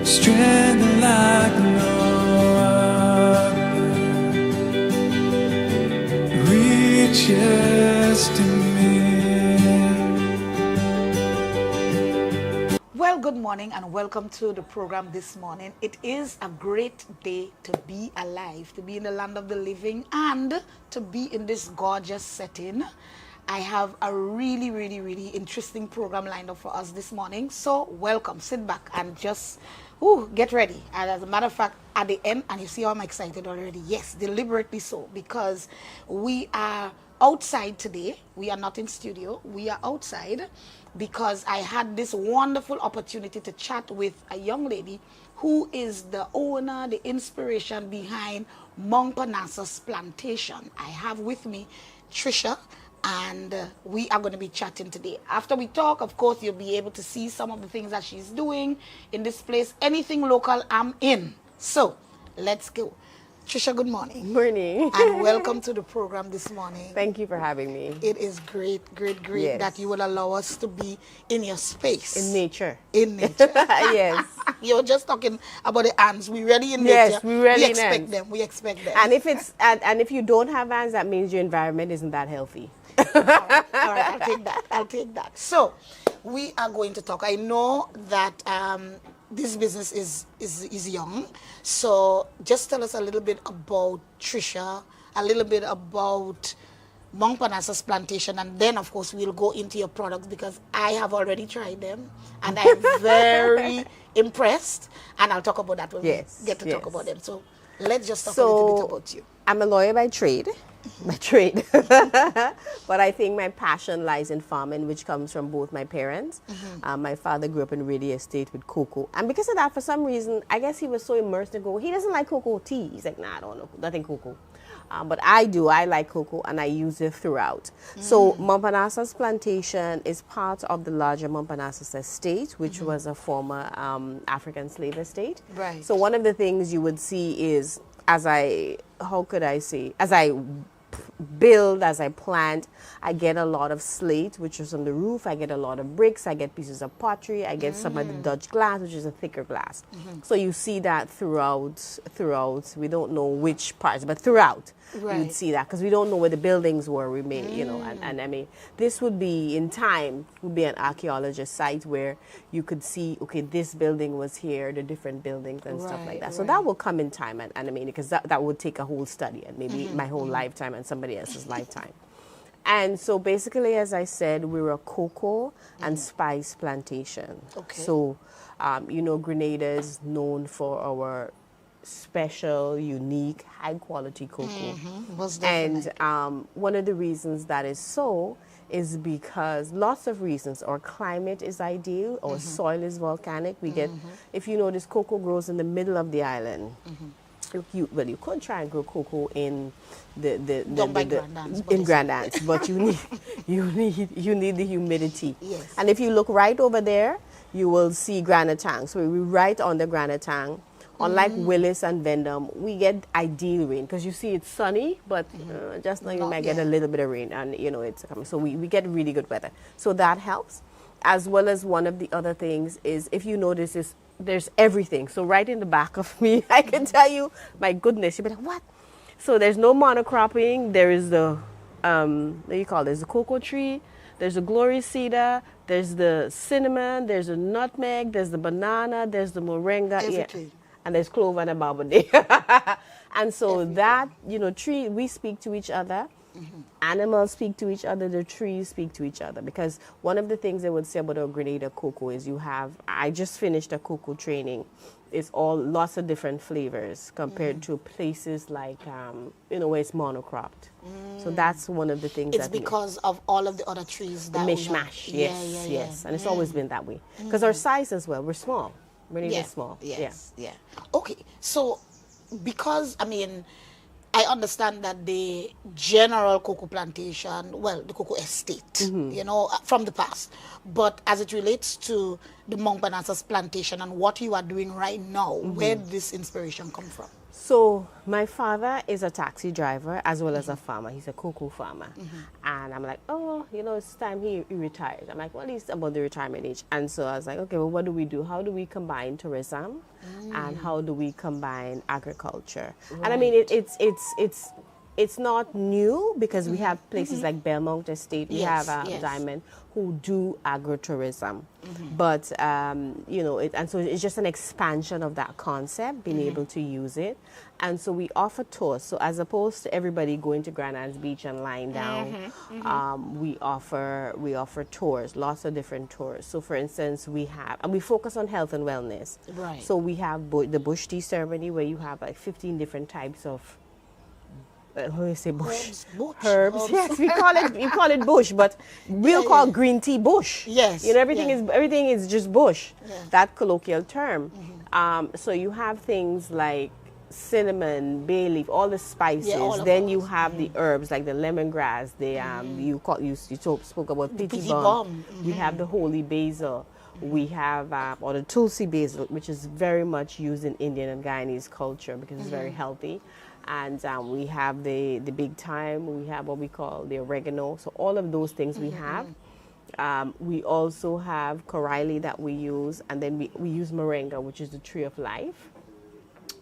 strength like no other reaches to me. Well, good morning and welcome to the program this morning. It is a great day to be alive, to be in the land of the living, and to be in this gorgeous setting. I have a really interesting program lined up for us this morning. So welcome, sit back and just get ready. And as a matter of fact, at the end, and you see how I'm excited already. Yes, deliberately so, because we are outside today. We are not in studio. We are outside because I had this wonderful opportunity to chat with a young lady who is the owner, the inspiration behind Montparnasse Plantation. I have with me Trisha, and we are going to be chatting today. After we talk, of course, you'll be able to see some of the things that she's doing in this place. Anything local, I'm in. So let's go. Trisha, good morning. Morning. And welcome to the program this morning. Thank you for having me. It is great Yes. that you will allow us to be in your space. In nature. In nature. Yes. You were just talking about the ants. We ready in nature. Yes, we ready We in expect ants. them. We expect them. And if it's and if you don't have ants, that means your environment isn't that healthy. All right, I'll take that. I'll take that. So, we are going to talk. I know that this business is young. So, just tell us a little bit about Trisha, a little bit about Montparnasse Plantation, and then, of course, we'll go into your products because I have already tried them, and I am very impressed. And I'll talk about that when we get to talk about them. So, let's just talk a little bit about you. I'm a lawyer by trade. But I think my passion lies in farming, which comes from both my parents. My father grew up in Reedy Estate with cocoa, and because of that, for some reason, I guess he was so immersed in cocoa. He doesn't like cocoa tea. He's like, nah, I don't know, nothing cocoa. But I do. I like cocoa, and I use it throughout. So Montparnasse Plantation is part of the larger Montparnasse estate, which was a former African slave estate. Right. So one of the things you would see is, as I build, as I plant, I get a lot of slate, which is on the roof. I get a lot of bricks. I get pieces of pottery. I get some of the Dutch glass, which is a thicker glass. So you see that throughout. We don't know which parts, but throughout. Right. You'd see that because we don't know where the buildings were remain, and I mean, this would be in time would be an archaeologist site where you could see, okay, this building was here, the different buildings and stuff like that. So that will come in time, and I mean, because that would take a whole study and maybe my whole lifetime and somebody else's lifetime. And so basically, as I said, we're a cocoa and spice plantation. Okay. So, Grenada is known for our special, unique, high-quality cocoa. Most And definitely. one of the reasons that is so is because lots of reasons. Our climate is ideal. Our soil is volcanic. We get, if you notice, cocoa grows in the middle of the island. You could try and grow cocoa in Grand Anse, but you need the humidity. Yes. And if you look right over there, you will see Granatang. So we're right on the Granatang. Unlike Willis and Vendome, we get ideal rain because you see it's sunny, but just now you might get a little bit of rain, and it's coming. So we get really good weather. So that helps. As well as one of the other things is, if you notice, there's everything. So right in the back of me, I can tell you, my goodness, you'll be like, what? So there's no monocropping. There is the, there's the cocoa tree, there's the glory cedar, there's the cinnamon, there's the nutmeg, there's the banana, there's the moringa. Everything. And there's clover and a barbade. And so that, tree, we speak to each other. Animals speak to each other, the trees speak to each other. Because one of the things I would say about our Grenada cocoa is I just finished a cocoa training. It's all lots of different flavors compared to places like, where it's monocropped. So that's one of the things It's because of all of the other trees that mishmash, we have. yes. And it's always been that way. Because our size as well, we're small. Really small. Yes, yeah. Okay, so because, I understand that the general cocoa plantation, the cocoa estate, from the past, but as it relates to the Montparnasse plantation and what you are doing right now, where did this inspiration come from? So my father is a taxi driver as well as a farmer. He's a cocoa farmer. And I'm like, oh, it's time he retired. I'm like, well, he's about the retirement age. And so I was like, okay, well, what do we do? How do we combine tourism and how do we combine agriculture? And I mean, it's not new because we have places like Belmont Estate, we have Diamond, who do agritourism. But, and so it's just an expansion of that concept, being able to use it. And so we offer tours. So as opposed to everybody going to Grandann's Beach and lying down, we offer tours, lots of different tours. So for instance, we focus on health and wellness. Right. So we have the bush tea ceremony where you have like 15 different types of how do you say bush? Herbs. Yes, we call it bush, but we'll call green tea bush. Yes. Everything is just bush. Yeah. That colloquial term. So you have things like cinnamon, bay leaf, all the spices. Yeah, then you have the herbs like the lemongrass. You spoke about piti balm. We have the holy basil. We have or the tulsi basil, which is very much used in Indian and Guyanese culture because it's very healthy. And we have the big thyme, we have what we call the oregano. So all of those things we have. We also have koraili that we use, and then we use moringa, which is the tree of life.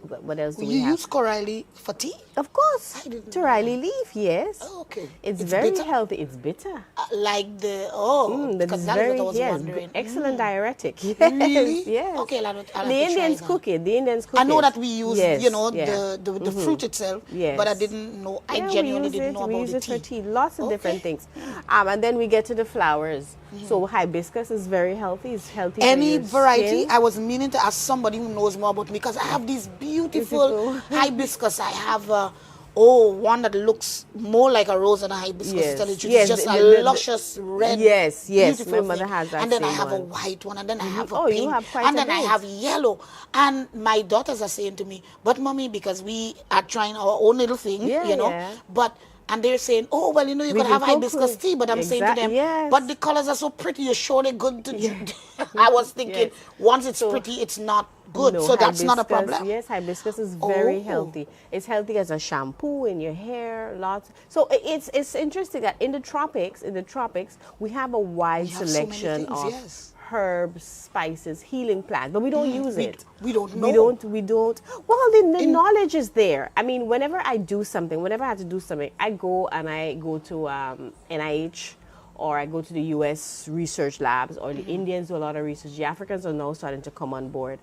What else do we have? You use koraili for tea? Of course. Koraili leaf, yes. Oh, okay. It's very bitter? Healthy. It's bitter. Because that is what I was wondering. Excellent diuretic. Yes. Really? Yes. Okay, the Indians cook it. I know that we use, the fruit itself, but I didn't know. I genuinely didn't know about the tea. We use it for tea. Lots of different things. And then we get to the flowers. So hibiscus is very healthy. It's healthy Any for your variety? skin. I was meaning to ask somebody who knows more about me because I have these beautiful hibiscus. I have one that looks more like a rose than a hibiscus. Yes. It's just a luscious red. Yes. Beautiful My mother thing. has that. And then same I have one. a white one, and then I have a pink. pink, You have quite and a then I bit. have yellow. And my daughters are saying to me, "But mommy, because we are trying our own little thing, but." And they're saying, oh, well, you can have hibiscus tea. But I'm saying to them, but the colors are so pretty, you're surely good to drink. I was thinking, once it's pretty, it's not good. So that's not a problem. Yes, hibiscus is very healthy. It's healthy as a shampoo in your hair, lots. So it's interesting that in the tropics, we have a wide selection of herbs, spices, healing plants, but we don't use it. We don't know. We don't. Well, the knowledge is there. I mean, whenever I have to do something, I go to NIH, or I go to the U.S. research labs, or the Indians do a lot of research. The Africans are now starting to come on board.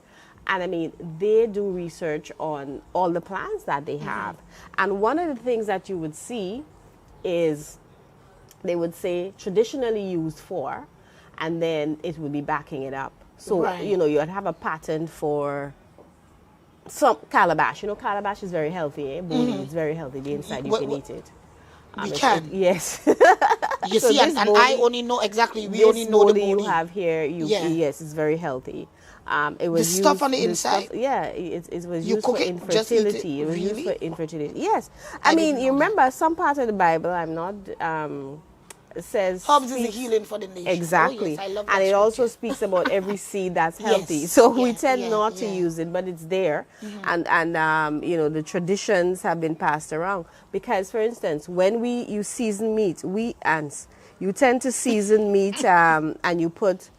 And I mean, they do research on all the plants that they have. And one of the things that you would see is they would say traditionally used for, and then it would be backing it up. So, you would have a patent for some calabash. Calabash is very healthy, eh? It's very healthy. The inside, you can eat it. We can. Yes. You see, and I only know exactly, we only know the body you have here. Yes, it's very healthy. It was the stuff on the inside. It was used for infertility. It was used for infertility. Yes. I mean, you remember some part of the Bible, I'm not... says herbs is a healing for the nation. Exactly. I love that and it scripture. also speaks about every seed that's healthy. So we tend not to use it, but it's there. And the traditions have been passed around. Because, for instance, when you season meat, you tend to season meat and you put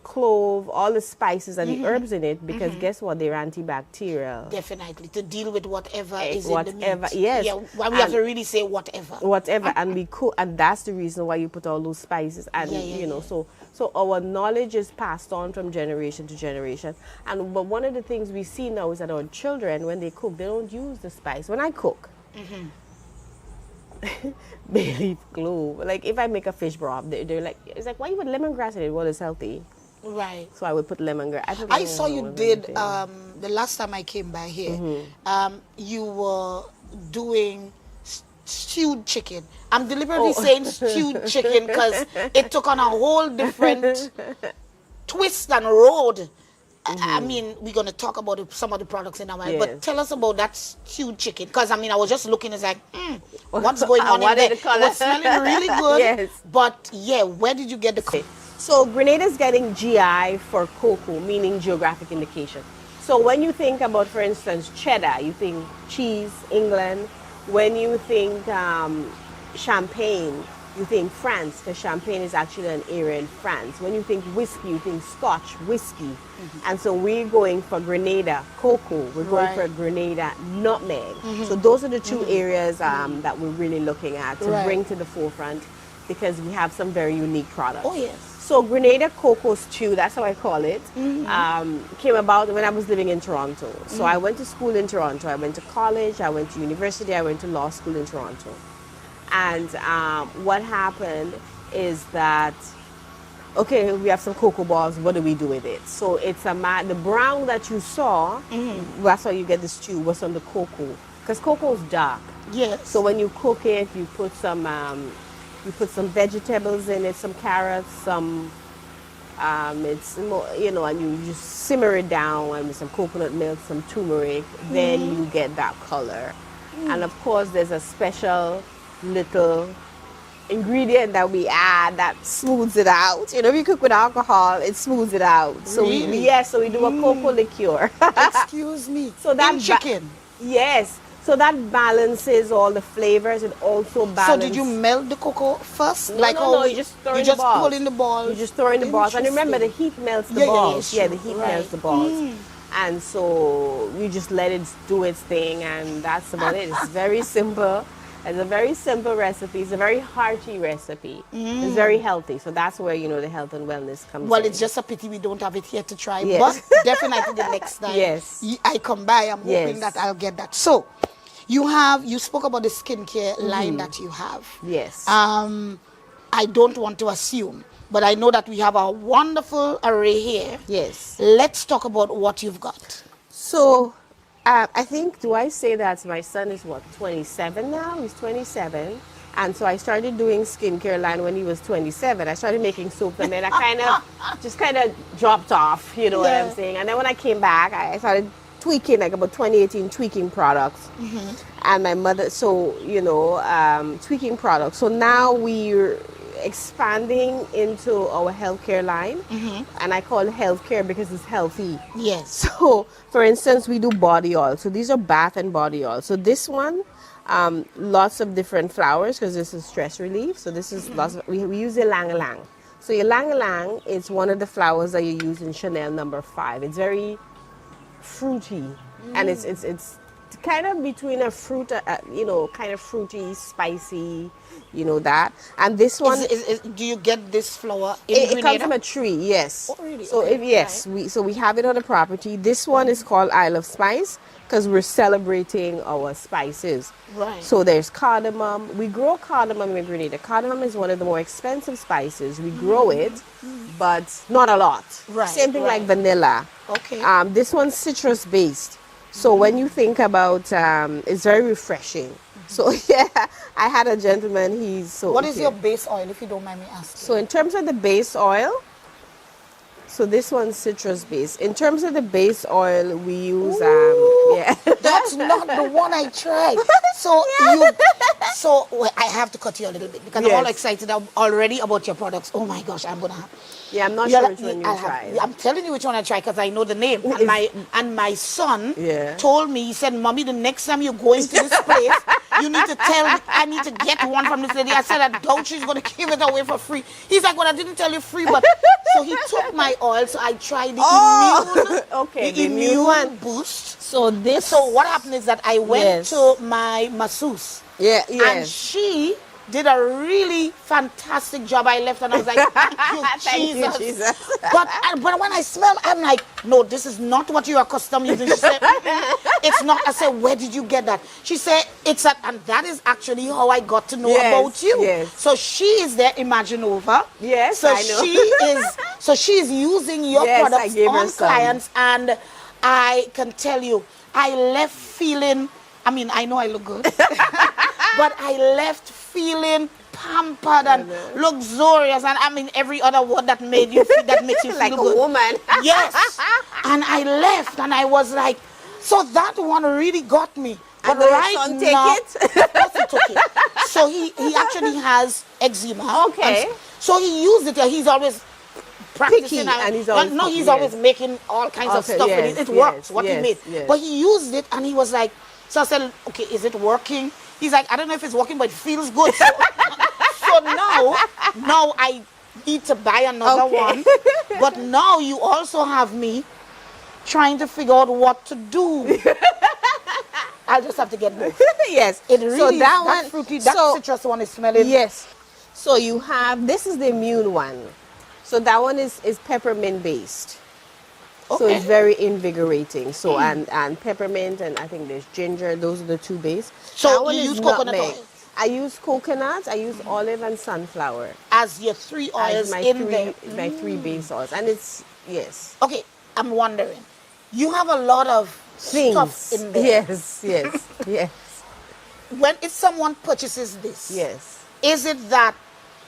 clove, all the spices and the herbs in it, because guess what? They're antibacterial. Definitely, to deal with whatever is in the meat. Yes. Yeah, well, we have to really say whatever. Whatever, and we cook, and that's the reason why you put all those spices. And so our knowledge is passed on from generation to generation. But one of the things we see now is that our children, when they cook, they don't use the spice. When I cook, bay leaf, clove. Like if I make a fish broth, they're like, it's like, why you put lemongrass in it? Well, it's healthy. Right. So I would put lemongrass. I saw you did the last time I came by here. You were doing stewed chicken. I'm deliberately saying stewed chicken because it took on a whole different twist and road. I mean, we're going to talk about some of the products in a while, but tell us about that stewed chicken. Because, I mean, I was just looking, it's like, what's going on in there? It was smelling really good. Yes. But, where did you get the... So Grenada is getting GI for cocoa, meaning geographic indication. So when you think about, for instance, cheddar, you think cheese, England. When you think champagne, you think France, because champagne is actually an area in France. When you think whiskey, you think Scotch, whiskey. And so we're going for Grenada, cocoa. We're going for Grenada, nutmeg. So those are the two areas that we're really looking at to bring to the forefront, because we have some very unique products. Oh, yes. So Grenada Cocoa Stew, that's how I call it, came about when I was living in Toronto. So I went to school in Toronto. I went to college, I went to university, I went to law school in Toronto. And what happened is that, okay, we have some cocoa balls, what do we do with it? So it's the brown that you saw, that's how you get the stew, was on the cocoa. Because cocoa is dark. Yes. So when you cook it, you put some vegetables in it, some carrots, some, it's more, you know, and you just simmer it down and with some coconut milk, some turmeric, then you get that color. And of course, there's a special little ingredient that we add that smooths it out. You know, if you cook with alcohol, it smooths it out. So Really? so we do a cocoa liqueur. Excuse me. So that in chicken. Yes. So that balances all the flavors. It also balances. So did you melt the cocoa first? No, you just throw in the balls. Pull in the balls. You just throw in the balls. And remember, the heat melts the balls. Yeah, the heat melts the balls. And so you just let it do its thing, and that's about it. It's very simple. It's a very simple recipe. It's a very hearty recipe. It's very healthy. So that's where, you know, the health and wellness comes in. Well, it's just a pity we don't have it here to try. Yes. But definitely the next time I come by, I'm hoping that I'll get that. So you spoke about the skincare line that you have. Yes. I don't want to assume, but I know that we have a wonderful array here. Yes. Let's talk about what you've got. So I think, do I say that my son is 27 now? He's 27. And so I started doing skincare line when he was 27. I started making soap, and then I kind of dropped off, you know what I'm saying? And then when I came back, I started tweaking, like about 2018, tweaking products. And my mother, so, you know, tweaking products. So now we're expanding into our healthcare line, and I call it healthcare because it's healthy. Yes. So, for instance, we do body oil. So these are bath and body oil. So this one, lots of different flowers, because this is stress relief. So this is we use ylang ylang. So ylang ylang is one of the flowers that you use in Chanel No. 5. It's very fruity, and it's kind of between a fruit, you know, kind of fruity, spicy, you know that. And this one, do you get this flower in it comes from a tree, yes. Oh, really? So Okay. we have it on the property. This one is called Isle of Spice, because we're celebrating our spices. Right. So there's cardamom. We grow cardamom in Grenada. Cardamom is one of the more expensive spices. We grow it, but not a lot. Right, Same thing like vanilla. Okay. This one's citrus based. So when you think about, it's very refreshing. So yeah, I had a gentleman, What is your base oil, if you don't mind me asking? So in terms of the base oil, so this one's citrus based. In terms of the base oil, we use, That's not the one I tried. So I have to cut you a little bit, because I'm all excited already about your products. Oh my gosh, I'm gonna have. Yeah, I'm not sure which one you tried. I'm telling you which one I tried, because I know the name. And my son told me, he said, "Mommy, the next time you go into this place, you need to tell me, I need to get one from this lady." I said, "I doubt she's going to give it away for free." He's like, "Well, I didn't tell you free," but so he took my oil, so I tried the immune one boost. So what happened is that I went to my masseuse. And she did a really fantastic job. I left and I was like, "Thank you, Jesus." But when I smell, I'm like, "No, this is not what you are accustomed using." She said, "It's not." I said, "Where did you get that?" She said, and that is actually how I got to know about you. Yes. So she is there, Imaginova. Yes, so I know. she is using your products on clients, and I can tell you, I left feeling, I mean, I know I look good, but I left feeling pampered and luxurious, and I mean every other word that makes you feel like feel good. A woman. Yes. And I left, and I was like, so that one really got me. But right son now, take it? Of course he took it. So he actually has eczema. Okay. So he used it. He's always practicing. and he's always no, he's yes. always making all kinds of Okay, stuff. yes, It yes, works, what he yes, made. yes. But he used it and he was like, so I said, okay, is it working? He's like, I don't know if it's working, but it feels good. So, so now I need to buy another Okay. one. But now you also have me trying to figure out what to do. I'll just have to get both. Yes. It really so is, that that one, fruity, that so, citrus one is smelling. yes. So you have, this is the immune one. So that one is peppermint based. So Okay. it's very invigorating. So and peppermint, and I think there's ginger. Those are the two base. So that one you is use coconut nutmeg. oil? I use coconut. I use olive and sunflower As your 3 oils as my in three there. my 3 base oils, and it's yes Okay, I'm wondering. You have a lot of stuff things. in there. Yes, yes, yes, If someone purchases this, yes. is it that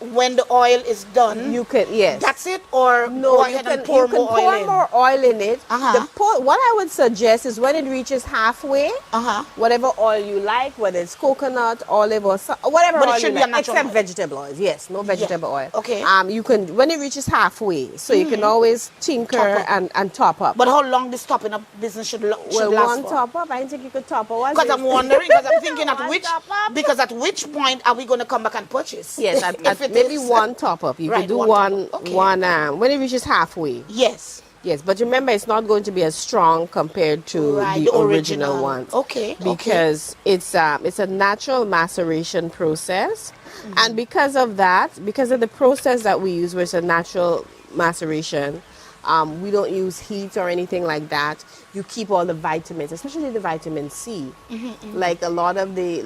when the oil is done, You can yes. that's it, or No, go you ahead can and pour you can more pour oil in? more oil in it. Uh-huh. What I would suggest is when it reaches halfway, Uh-huh. whatever oil you like, whether it's coconut, olive, or whatever But it oil should you be a like, natural except oil. vegetable oils. Yes, no vegetable oil. Okay. You can when it reaches halfway, so you can always tinker Top up. and top up. But how long this topping up business should well, last one for? top up, I think you could top up. Because I'm wondering, because I'm thinking One top up. at which point are we going to come back and purchase? Yes, If it maybe is. one top up. You Right, could do one one, top up. Okay. one when it reaches halfway. Yes. Yes, but remember, it's not going to be as strong compared to Right, the original one. Okay. Because it's a natural maceration process, and because of that, because of the process that we use, which is a natural maceration, we don't use heat or anything like that. You keep all the vitamins, especially the vitamin C. Like a lot of the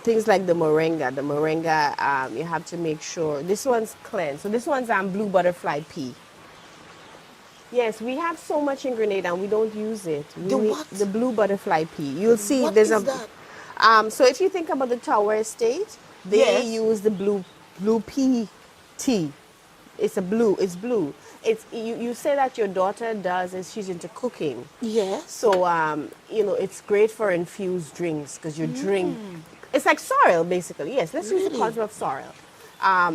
things like the moringa. The moringa, you have to make sure this one's cleansed. So this one's blue butterfly pea. Yes, we have so much in Grenada and we don't use it. The blue butterfly pea. You'll see What there's is a that? so if you think about the Tower Estate, they Yes. use the blue pea tea. It's blue. It's you say that your daughter does is she's into cooking. Yes. So it's great for infused drinks because you drink. It's like sorrel basically. Yes, let's use the Really? concept of sorrel.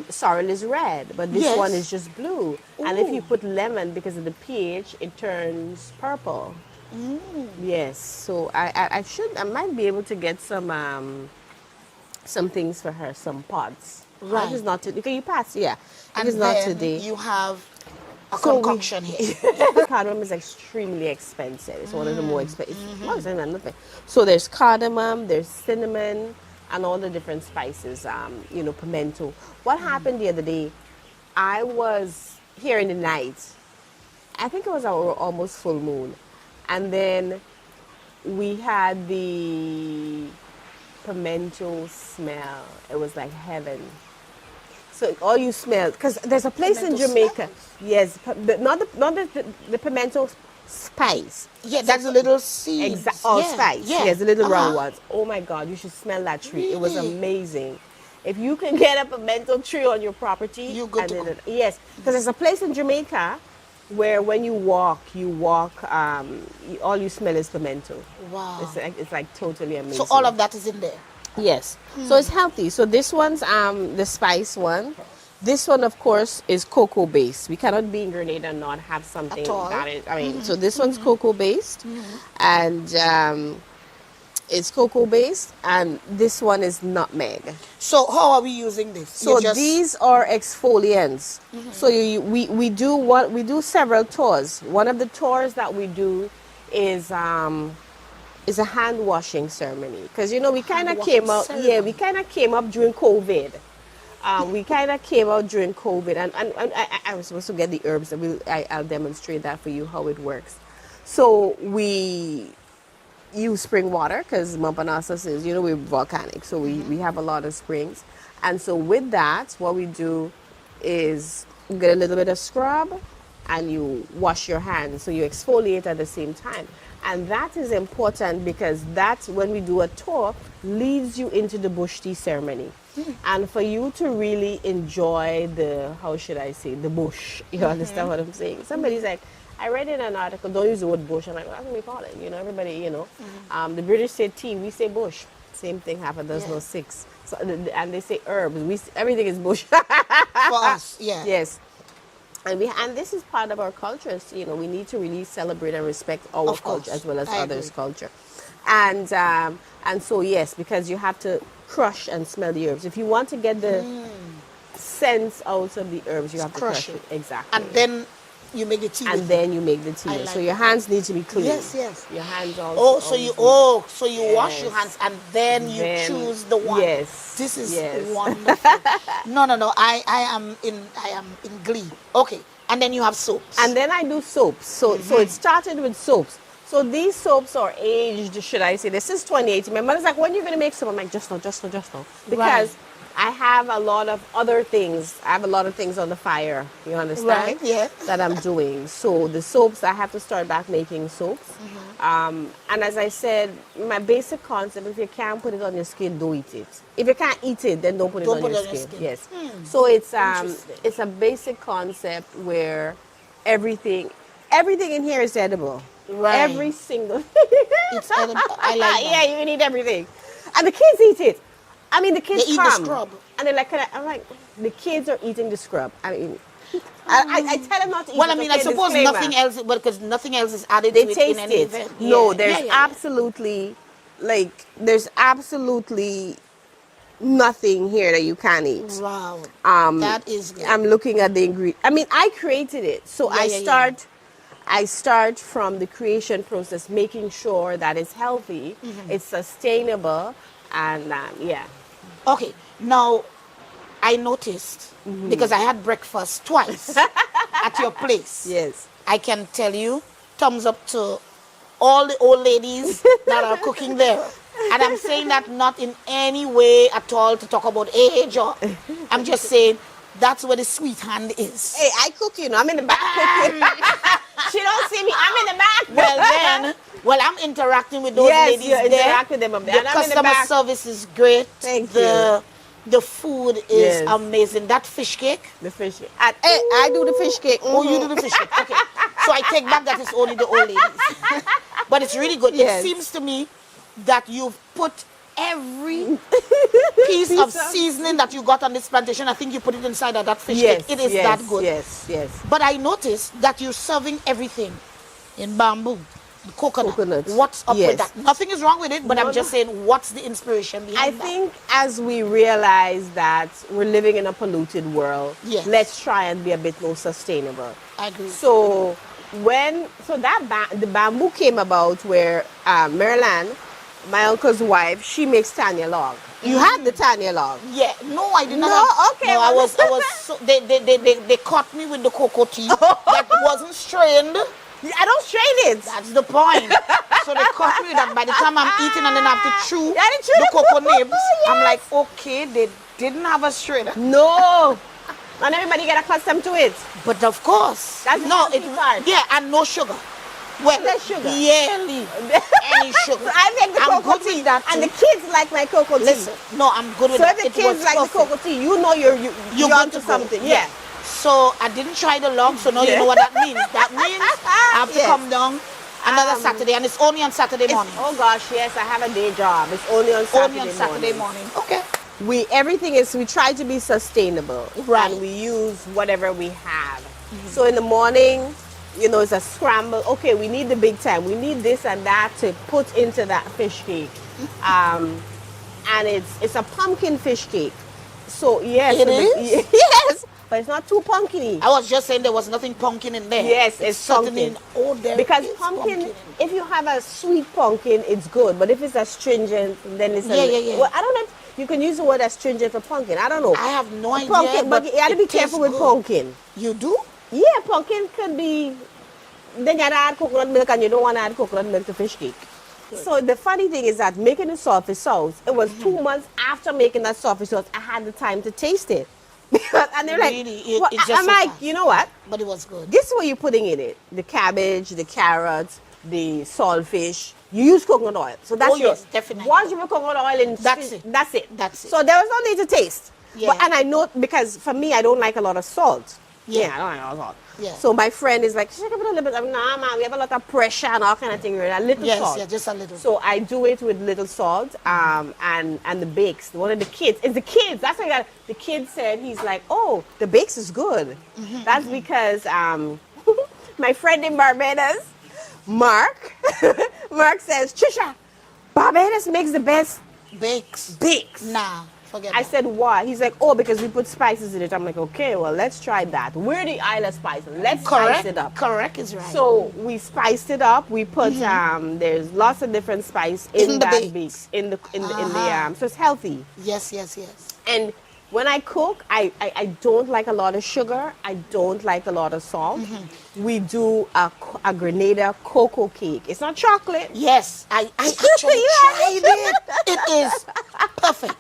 Sorrel is red, but this Yes. one is just blue. And if you Ooh. put lemon, because of the pH, it turns purple. Yes. So I might be able to get some things for her, some pods. Right. That is not today. Can you pass? Yeah. And it is not then today. you have a So we- concoction here. Cardamom is extremely expensive. It's one of the more expensive. Nothing. So there's cardamom, there's cinnamon, and all the different spices. Pimento. What happened the other day? I was here in the night. I think it was our almost full moon, and then we had the pimento smell. It was like heaven. So all you smell, because there's a place in Pimento Jamaica. smells? Yes, not the pimento spice. Yeah, that's a little seed. Spice. Yeah. Yes, the little round Uh-huh. ones. Oh my God, you should smell that tree. It was Really? amazing. If you can get a pimento tree on your property, You good to go. yes, because there's a place in Jamaica where when you walk, all you smell is pimento. Wow. It's like totally amazing. So all of that is in there. Yes. So it's healthy. So this one's the spice one. This one, of course, is cocoa based. We cannot be in Grenada and not have something At all. that is. So this one's cocoa based, and it's cocoa based, and this one is nutmeg. So how are we using this? So You just- these are exfoliants. So we do several tours. One of the tours that we do is a hand washing ceremony, because we kind of washing came out. ceremony. Yeah, we kind of came up during COVID. We kind of came out during COVID, and I was supposed to get the herbs. I'll demonstrate that for you how it works. So we use spring water because Mampanasas is, we're volcanic, so we have a lot of springs. And so with that, what we do is get a little bit of scrub and you wash your hands. So you exfoliate at the same time. And that is important because that, when we do a tour, leads you into the bush tea ceremony. And for you to really enjoy the bush, you understand what I'm saying? Somebody's like, I read in an article, don't use the word bush. I'm like, what can we call it? Everybody, the British say tea, we say bush. Same thing, half a dozen or six. So, and they say herbs, everything is bush. for us, yeah. Yes. And this is part of our culture. So, we need to really celebrate and respect our Of course. culture as well as I others' agree. culture. And so yes, because you have to crush and smell the herbs. If you want to get the sense out of the herbs, you have to Crush crush it. it. Exactly. And then you make the tea. And with then you make the tea. I So like your hands need to be clean. Yes, yes. Your hands also. Oh, so you wash your Yes. hands and then you Then- choose the one. yes, This is yes. wonderful. No. I am in glee. Okay. And then you have soaps. And then I do soaps. So it started with soaps. So these soaps are aged, should I say? This is 2018. My mother's like, when are you going to make soap? I'm like, just now. Because Right. I have a lot of other things. I have a lot of things on the fire. You understand? Right, yeah. That I'm doing. So the soaps, I have to start back making soaps. And as I said, my basic concept, if you can't put it on your skin, don't eat it. If you can't eat it, then don't put it Don't on put your it on your skin. skin. Yes. So Interesting. it's a basic concept where everything in here is edible. Right. Every single It's edible. I like that. Yeah, you can eat everything. And the kids eat it. I mean, the kids They eat the come. scrub. And they're like, I'm like, the kids are eating the scrub. I mean, I tell them not to eat Well, it. I mean, okay, I suppose disclaimer. nothing else, because nothing else is added They to it taste in any it. event. No, Yeah. there's Yeah. absolutely, there's absolutely nothing here that you can't eat. Wow. Um, That is good. I'm looking at the ingredient. I mean, I created it, so Yeah. I start from the creation process, making sure that it's healthy, it's sustainable, and yeah. Okay, now I noticed because I had breakfast twice at your place. Yes. I can tell you, thumbs up to all the old ladies that are cooking there. And I'm saying that not in any way at all to talk about age, or I'm just saying that's where the sweet hand is. Hey, I cook, I'm in the back cooking. She don't see me. I'm in the back. Well, I'm interacting with those Yes, ladies you there. interact with them up there, The and I'm in the customer back. service is great. Thank The food is Yes. amazing. That fish cake. The fish cake. I do the fish cake. Oh, you do the fish cake. Okay. So I take back that it's only the old ladies. But it's really good. Yes. It seems to me that you've put every piece of seasoning that you got on this plantation, I think you put it inside of that fish Yes, cake. It is yes, that good. Yes. But I noticed that you're serving everything in bamboo. Coconut. What's up with Yes. that? Nothing is wrong with it, but No, I'm just saying, what's the inspiration I behind that? think as we realize that we're living in a polluted world, Yes. let's try and be a bit more sustainable. I agree. So the bamboo came about where Marilyn, my uncle's wife, she makes Tanya log. You had the Tanya log. Yeah, no, I did not. No? Okay, No, I well- was. So, they caught me with the cocoa tea that wasn't strained. I don't strain it. That's the point. So they caught me with that. By the time I'm eating and then I have to chew Yeah, they chew the the cocoa cocoa. nibs, I'm Yes. like, okay, they didn't have a strainer. No. And everybody get accustomed to it. But of course, That's the healthy part. Yeah, and no sugar. Well, Less sugar. barely any sugar. So I make the I'm cocoa good tea, with that and too. the kids like my cocoa tea. Listen, no, I'm good with So that. if the It was kids like the perfect. cocoa tea, you know you're You're onto good to go. something. Yeah. So I didn't try the log, so now you know what that means. That means I have to Yes. come down another Saturday, and it's only on Saturday morning. Oh gosh, yes, I have a day job. It's only on Saturday, Only on Saturday morning. Okay. We try to be sustainable, Right. and we use whatever we have. So in the morning, it's a scramble. Okay, we need the big time. We need this and that to put into that fish cake, and it's a pumpkin fish cake. So yes, It is? yes, but it's not too pumpkiny. I was just saying there was nothing pumpkin in there. Yes, it's certainly. pumpkin. Oh, there Because is pumpkin, if you have a sweet pumpkin, it's good. But if it's astringent, then it's Yeah. Well, I don't know if you can use the word astringent for pumpkin. I don't know. I have no idea. Pumpkin, but you have to be it tastes careful with good. pumpkin. You do? Yeah, pumpkin could be. Then you add coconut milk, and you don't want to add coconut milk to fish cake. So the funny thing is that making the salty sauce, it was 2 months after making that salty sauce, I had the time to taste it. And they're like, Really? well, It's just I'm so like, fast. you know what? But it was good. This is what you're putting in it. The cabbage, the carrots, the saltfish. You use coconut oil. So that's Oh, yes, it. definitely. Once you put coconut oil in, That's it. That's it. That's it. So there was no need to taste. Yeah. And I know, because for me, I don't like a lot of salt. Yeah, I don't like all salt. Yeah. So my friend is like, should I put a little bit? I'm nah, man, we have a lot of pressure and all kind of things. A little salt. Yes, just a little. So I do it with little salt, and the bakes. One of the kids, it's the kids. That's why I got. The kid said he's like, oh, the bakes is good. That's because my friend in Barbados, Mark, Mark says, Trisha, Barbados makes the best Bakes. bakes. Nah, forget I that. said, why? He's like, oh, because we put spices in it. I'm like, okay, well, let's try that. We're the Isle of Spices. Let's spice it up. Correct is right. So we spiced it up. We put there's lots of different spice in the that bakes. bakes in the so it's healthy. yes. And when I cook, I don't like a lot of sugar. I don't like a lot of salt. We do a Grenada cocoa cake. It's not chocolate. Yes, I actually tried it. It is perfect.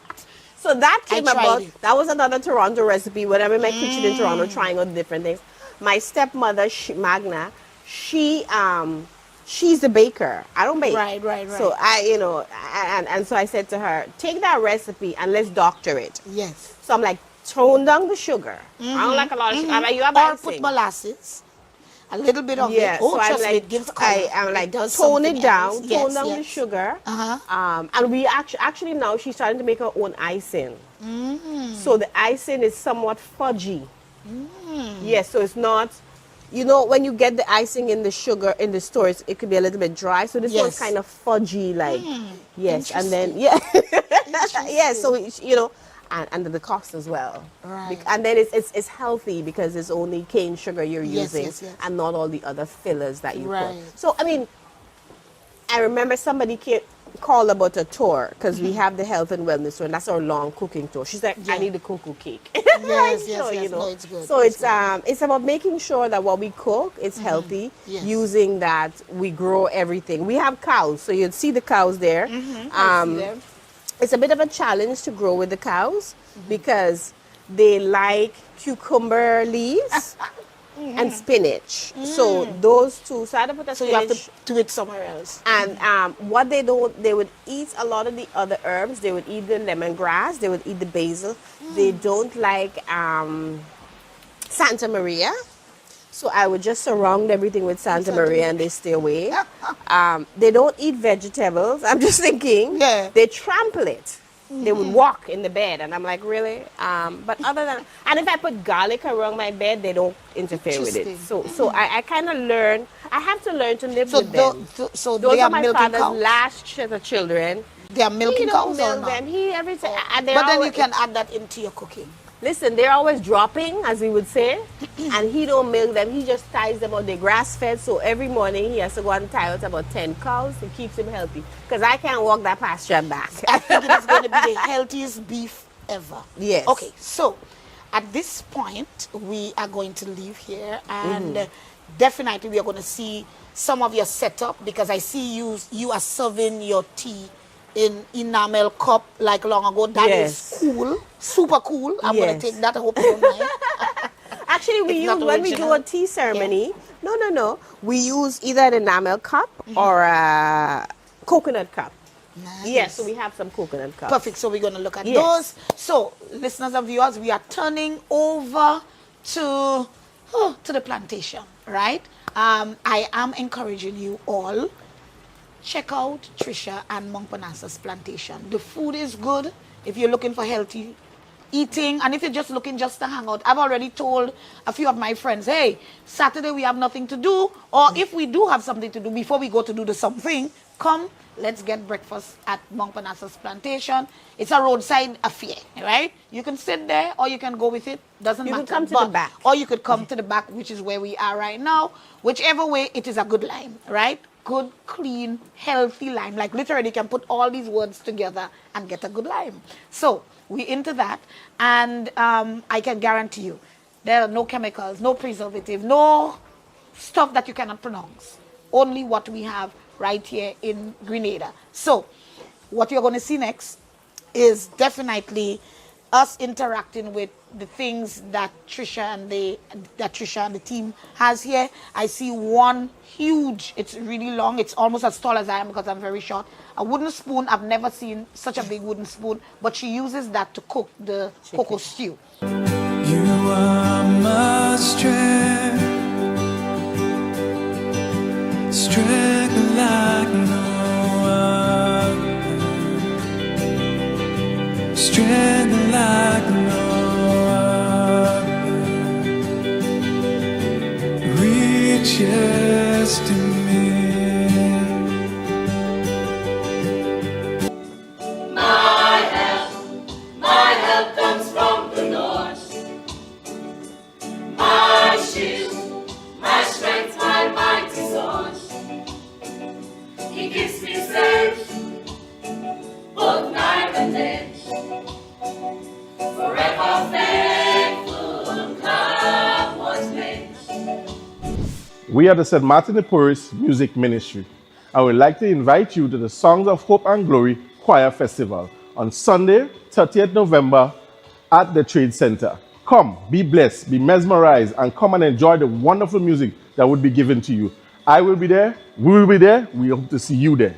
So that came I tried about. it. That was another Toronto recipe. When I'm in my kitchen in Toronto trying out different things. My stepmother, Magna, she's a baker. I don't bake. Right. So and so I said to her, take that recipe and let's doctor it. Yes. So I'm like, tone down the sugar. I don't like a lot of sugar. I'm like, you have Or icing. put molasses. A little bit of Yeah, it. Oh, so I'm trust me, like, it gives color. I'm like, It does tone something it down, else. tone Yes, down the yes. sugar. Uh-huh. And we actually now she's starting to make her own icing. So the icing is somewhat fudgy. Yes, so it's not. You know, when you get the icing in the sugar in the stores, it could be a little bit dry. So this one's Yes. kind of fudgy, like yes, and then yeah, so and the cost as well. Right. And then it's healthy because it's only cane sugar you're Yes, using yes. and not all the other fillers that you Right. put. So I mean, I remember somebody called about a tour because we have the health and wellness tour, and that's our long cooking tour. She's like, I need a cocoa cake. Yes, So, yes. No, it's good. So it's about making sure that what we cook is healthy, Yes. using that we grow everything. We have cows, so you'd see the cows there. I see them. It's a bit of a challenge to grow with the cows because they like cucumber leaves and spinach. So those two. So I had to put a So you have spinach. to do it somewhere else. And what they would eat a lot of the other herbs. They would eat the lemongrass. They would eat the basil. They don't like Santa Maria. So I would just surround everything with Santa Maria and they stay away. They don't eat vegetables. I'm just thinking. Yeah. They trample it. They would walk in the bed, and I'm like, really? But other than, and if I put garlic around my bed, they don't interfere with it. Interesting. So I kind of learn. I have to learn to live So with them. so Those they are are my milking father's cows. last set of children. They are He milking don't cows or milk not? them. He every time. And But then you can add that into your cooking. listen. They're always dropping, as we would say, and he don't milk them. He just ties them out. They're grass fed, so every morning he has to go and tie out about 10 cows. It keeps him healthy. Because I can't walk that pasture and back. I think it is going to be the healthiest beef ever. Yes. Okay, so at this point, we are going to leave here and definitely we are going to see some of your setup because I see you are serving your tea in enamel cup like long ago. That is Yes. cool, super cool. I'm going Yes. to take that. I hope you don't mind. Actually, we It's use not when we do original. a tea ceremony. No. We use either an enamel cup or a coconut cup. Nice. Yes, so we have some coconut cups. Perfect. So we're going to look at Yes. those. So, listeners and viewers, we are turning over to the plantation, right? I am encouraging you all. Check out Trisha and Montparnasse's plantation. The food is good if you're looking for healthy eating, and if you're just looking just to hang out. I've already told a few of my friends, hey, Saturday we have nothing to do, or if we do have something to do before we go to do the something, come, let's get breakfast at Montparnasse's plantation. It's a roadside affair, right? You can sit there or you can go with it, doesn't You matter. can come to the back. Or you could come to the back, which is where we are right now. Whichever way, it is a good lime, right? Good, clean, healthy lime. Like literally, you can put all these words together and get a good lime. So we're into that, and I can guarantee you, there are no chemicals, no preservative, no stuff that you cannot pronounce. Only what we have right here in Grenada. So what you're going to see next is definitely us interacting with the things that Trisha and the team has here. I see one huge, it's really long, it's almost as tall as I am because I'm very short. A wooden spoon. I've never seen such a big wooden spoon, but she uses that to cook the cocoa stew. You are my strength, strength like no other, strength like no other, reaches to me. My help comes from the Lord. My shield, my strength, my mighty sword. He keeps me safe, both night and day. Forever faithful, come what may. We are the St. Martin de Porres Music Ministry. I would like to invite you to the Songs of Hope and Glory Choir Festival on Sunday, 30th November at the Trade Center. Come, be blessed, be mesmerized, and come and enjoy the wonderful music that would be given to you. I will be there, we will be there, we hope to see you there.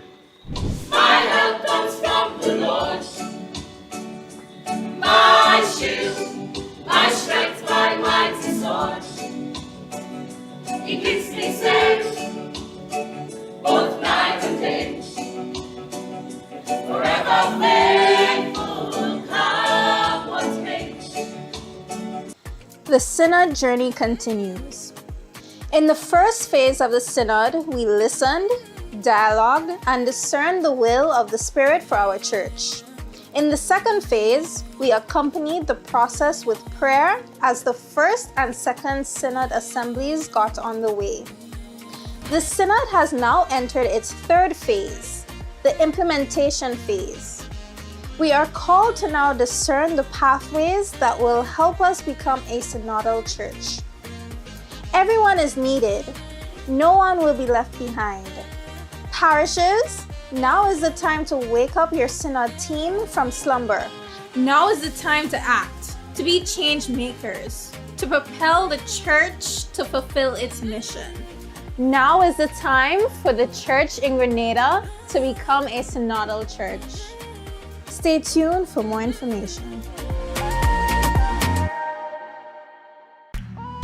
My help comes from the Lord. My shield, my strength, my mighty sword. He keeps me safe, both night and day. Forever faithful, come what may. The Synod journey continues. In the first phase of the Synod, we listened, dialogued, and discerned the will of the Spirit for our church. In the second phase, we accompanied the process with prayer as the first and second Synod assemblies got on the way. The Synod has now entered its third phase, the implementation phase. We are called to now discern the pathways that will help us become a synodal church. Everyone is needed. No one will be left behind. Parishes, now is the time to wake up your synod team from slumber. Now is the time to act, to be change makers, to propel the church to fulfill its mission. Now is the time for the church in Grenada to become a synodal church. Stay tuned for more information.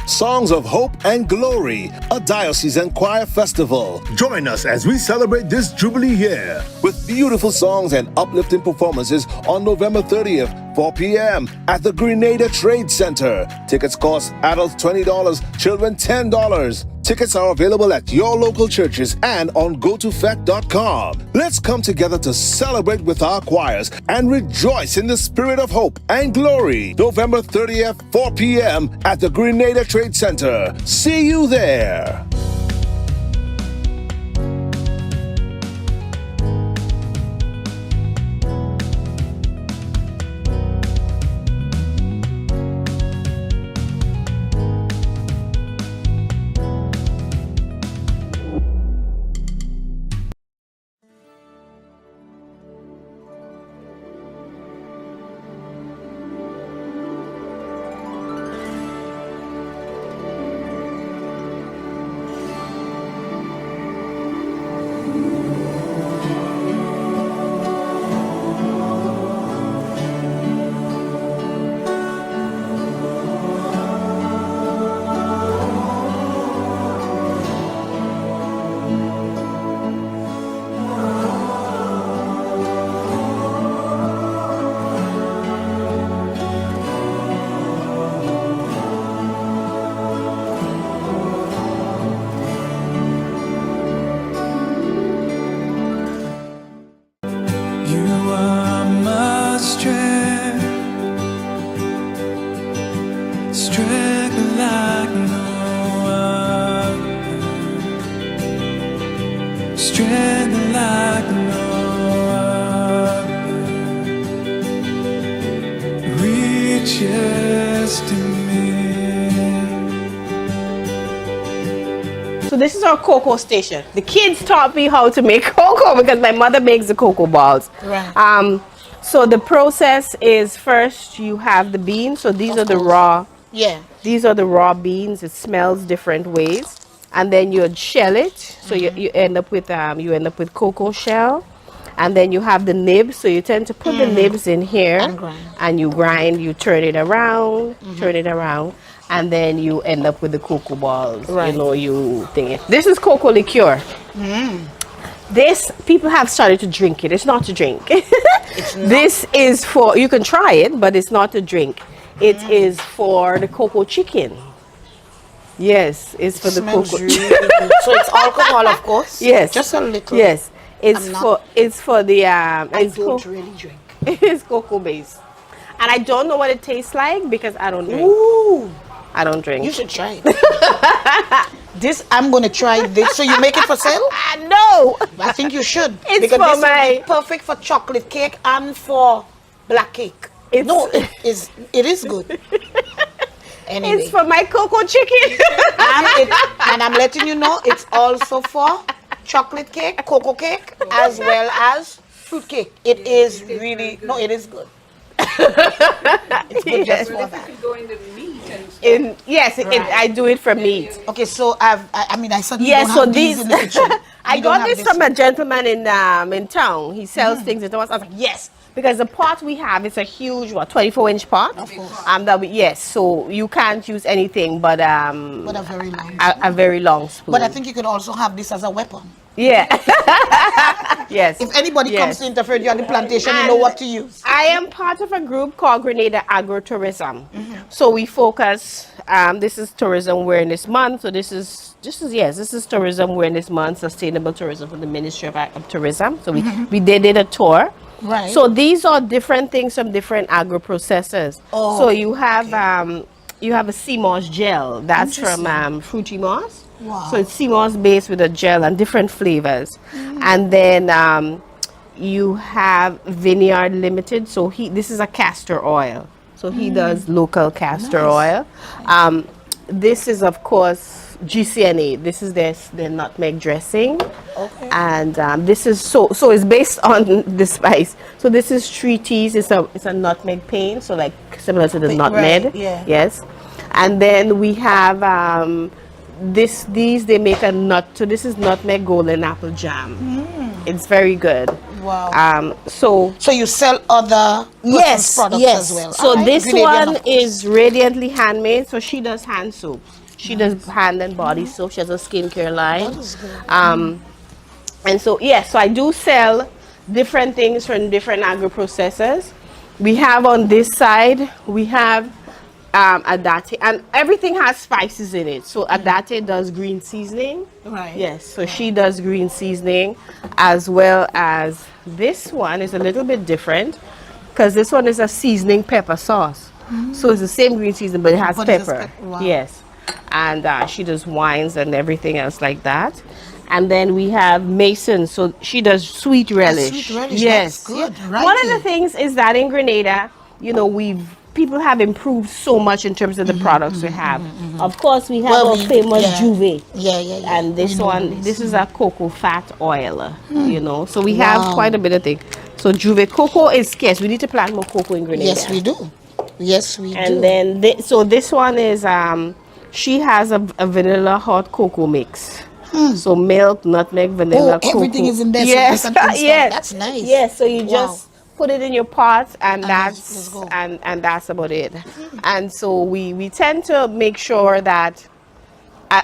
Songs of Hope and Glory, a diocesan choir festival. Join us as we celebrate this Jubilee year with beautiful songs and uplifting performances on November 30th, 4 p.m. at the Grenada Trade Center. Tickets cost adults $20, children $10. Tickets are available at your local churches and on gotofect.com. Let's come together to celebrate with our choirs and rejoice in the spirit of hope and glory. November 30th, 4 p.m. at the Grenada Trade Center. See you there. strength like no other reaches to me. So this is our cocoa station. The kids taught me how to make cocoa because my mother makes the cocoa balls. Right. So the process is, first you have the beans. So these are the raw. Yeah. These are the raw beans. It smells different ways, and then you shell it. So you end up with cocoa shell, And then you have the nibs, so you tend to put the nibs in here And grind. and you grind, you turn it around, and then you end up with the cocoa balls. Right. You know, you think it. This is cocoa liqueur. This, people have started to drink it. It's not to drink. This is for, you can try it, but it's not to drink. It is for the cocoa chicken. Yes, it's for the Smells cocoa. really good. So it's alcohol, of course. Yes, Just a little. Yes, it's I'm for not- it's for the I it's don't co- really drink. it's cocoa based, and I don't know what it tastes like because I don't drink. Ooh, I don't drink. you should try it. This, I'm going to try this. So you make it for sale? No. I think you should. It's because for this would my- be perfect for chocolate cake and for black cake. It's- No, it is good. Anyway. It's for my cocoa chicken. And I'm letting you know it's also for chocolate cake, cocoa cake, as well as fruit cake. It is really, no, it is good. It's good just for that. Yes, I do it for meat. Okay, so I certainly Yes, don't so have these these in the kitchen. I We don't got have this from a one. gentleman in town. He sells things in town. I was like, yes, because the pot we have is a huge 24-inch pot. Of course. Yes, so you can't use anything but But a very long. a very long spoon. But I think you could also have this as a weapon. Yeah. Yes. If anybody Yes. comes to interfere with you on the plantation, you know what to use. I am part of a group called Grenada Agritourism. So we focus, this is Tourism Awareness Month. So this is Tourism Awareness Month, Sustainable Tourism for the Ministry of Tourism. So we did a tour. Right. So these are different things from different agro processors. Oh, so you have a sea moss gel. That's from Fruity Moss. Wow. So it's sea moss based with a gel and different flavors. And then you have Vineyard Limited. So this is a castor oil. So he does local castor oil. This is, of course, GCNA. This is their nutmeg dressing. Okay. And this is so it's based on the spice. So this is 3 teas. It's a nutmeg paint, so like similar to the nutmeg. Right, yeah. Yes. And then we have these they make a nut. So this is nutmeg golden apple jam. It's very good. Wow. So So you sell other person's products as well. So Alright, this Grenadian, one of course. is radiantly handmade. So she does hand soaps. She does hand and body soap. She has a skincare line. That is good. And so so I do sell different things from different agro processors. We have on this side, we have Adate, and everything has spices in it. So Adate does green seasoning. Right. Yes, so she does green seasoning, as well as this one is a little bit different because this one is a seasoning pepper sauce. So it's the same green seasoning, but it has But it has pepper. wow. Yes, and she does wines and everything else like that. And then we have Mason, so she does sweet relish. sweet relish, Yes, that's good. yeah. One of the Righty. things is that in Grenada, people have improved so much in terms of the products we have. Of course, we have Well, our famous yeah. Juve. Yeah. And We this know one, this is a cocoa fat oil, So we Wow. have quite a bit of things. So Juve cocoa is scarce. We need to plant more cocoa in Grenada. Yes, we do. Yes, we do. And then, so this one is, she has a vanilla hot cocoa mix. So milk, nutmeg, vanilla, cocoa. everything is in there. So Yes, you can yes. That's nice. Yes, so you Wow. just put it in your pot, and let's that's go. and that's about it. And so we tend to make sure that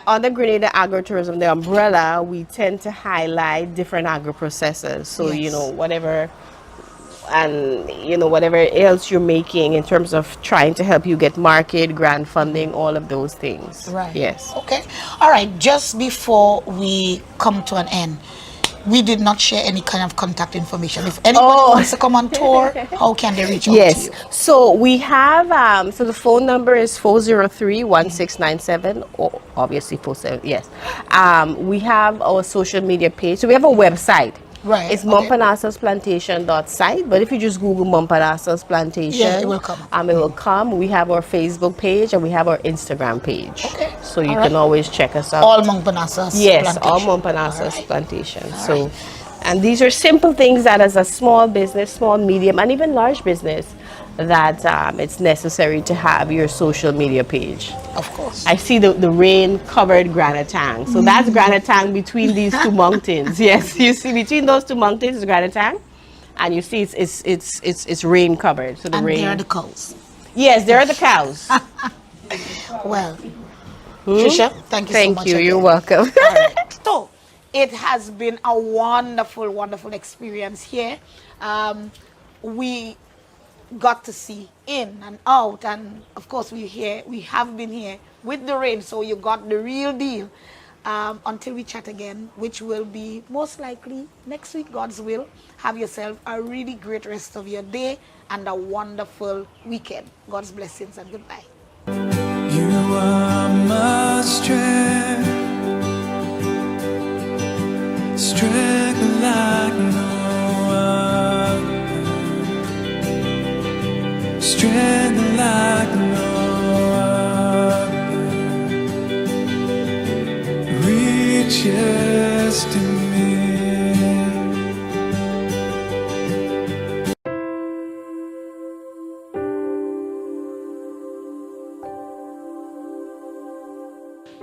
under Grenada Agritourism, the umbrella, we tend to highlight different agro processors. So Yes. whatever. And whatever else you're making in terms of trying to help you get market, grant funding, all of those things. Right. Yes. Okay. All right. Just before we come to an end, we did not share any kind of contact information. If anybody wants to come on tour, how can they reach out to Yes. you? So we have, so the phone number is 403-1697, or obviously 47, yes. We have our social media page. So we have a website. Right, It's okay. mumpanassasplantation.site, but if you just Google Mumpanassa's Plantation, Yeah, it will come. It will come. We have our Facebook page and we have our Instagram page. Okay. So you All can right. always check us out. All Mumpanassa's Yes, all plantation. Mumpanassa's All right. Plantation. So, and these are simple things that as a small business, small, medium, and even large business, that it's necessary to have your social media page. Of course. I see the rain-covered Granatang. So that's Granatang between these two mountains. Yes, you see between those two mountains is Granatang, and you see it's rain-covered. So the And rain. there are the cows. Yes, there are the cows. Well, Trisha, thank you so Thank much. you. You're again. welcome. All right. So it has been a wonderful, wonderful experience here. We got to see in and out, and of course we have been here with the rain, so you got the real deal. Until we chat again, which will be most likely next week, God's will. Have yourself a really great rest of your day and a wonderful weekend. God's blessings and goodbye. You are my strength, strength like no other, strength like no other, reaches to me.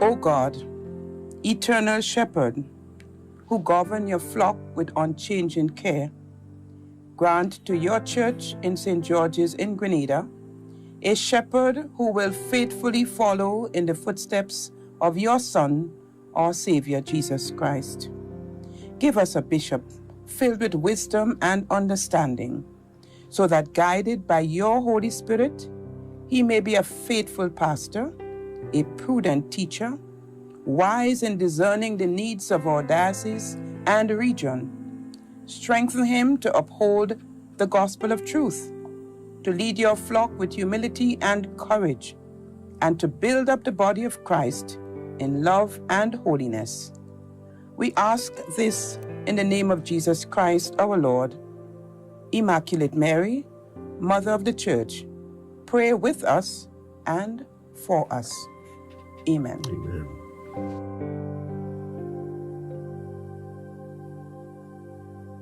O God, eternal shepherd, who govern your flock with unchanging care, grant to your church in St. George's in Grenada a shepherd who will faithfully follow in the footsteps of your Son, our Savior, Jesus Christ. Give us a bishop filled with wisdom and understanding, so that guided by your Holy Spirit, he may be a faithful pastor, a prudent teacher, wise in discerning the needs of our diocese and region. Strengthen him to uphold the gospel of truth, to lead your flock with humility and courage, and to build up the body of Christ in love and holiness. We ask this in the name of Jesus Christ our Lord. Immaculate Mary, Mother of the Church, pray with us and for us. Amen. Amen.